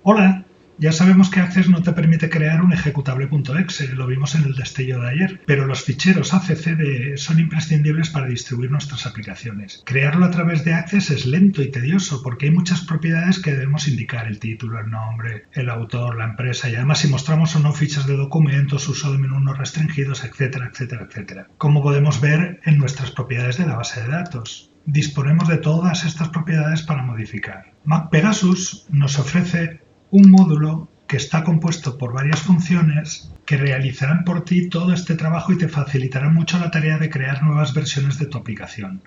Hola, ya sabemos que Access no te permite crear un ejecutable.exe, lo vimos en el destello de ayer, pero los ficheros ACCD son imprescindibles para distribuir nuestras aplicaciones. Crearlo a través de Access es lento y tedioso porque hay muchas propiedades que debemos indicar, el título, el nombre, el autor, la empresa, y además si mostramos o no fichas de documentos, uso de menús no restringidos, etcétera, etcétera, etcétera. Como podemos ver en nuestras propiedades de la base de datos. Disponemos de todas estas propiedades para modificar. MacPegasus nos ofrece un módulo que está compuesto por varias funciones que realizarán por ti todo este trabajo y te facilitarán mucho la tarea de crear nuevas versiones de tu aplicación.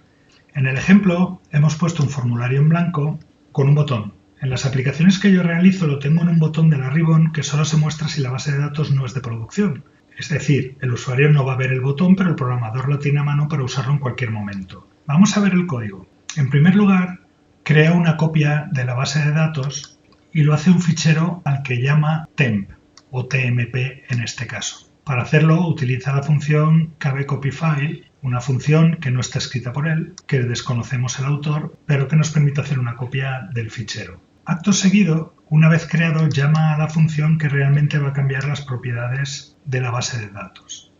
En el ejemplo hemos puesto un formulario en blanco con un botón. En las aplicaciones que yo realizo lo tengo en un botón de la Ribbon que solo se muestra si la base de datos no es de producción. Es decir, el usuario no va a ver el botón, pero el programador lo tiene a mano para usarlo en cualquier momento. Vamos a ver el código. En primer lugar, crea una copia de la base de datos y lo hace un fichero al que llama temp o tmp en este caso. Para hacerlo utiliza la función kbcopyfile, una función que no está escrita por él, que desconocemos el autor, pero que nos permite hacer una copia del fichero. Acto seguido, una vez creado, llama a la función que realmente va a cambiar las propiedades de la base de datos.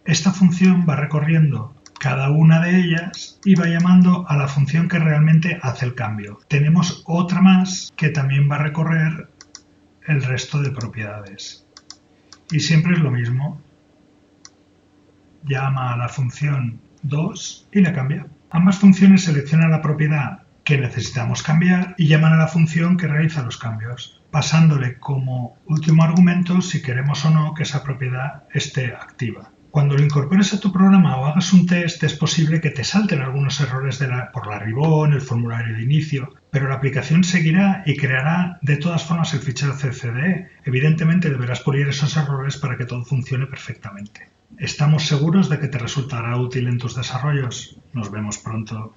Esta función va recorriendo cada una de ellas y va llamando a la función que realmente hace el cambio. Tenemos otra más que también va a recorrer el resto de propiedades. Y siempre es lo mismo. Llama a la función 2 y la cambia. Ambas funciones seleccionan la propiedad que necesitamos cambiar y llaman a la función que realiza los cambios, pasándole como último argumento si queremos o no que esa propiedad esté activa. Cuando lo incorpores a tu programa o hagas un test, es posible que te salten algunos errores por la Ribbon, el formulario de inicio, pero la aplicación seguirá y creará de todas formas el fichero CCDE. Evidentemente deberás pulir esos errores para que todo funcione perfectamente. ¿Estamos seguros de que te resultará útil en tus desarrollos? Nos vemos pronto.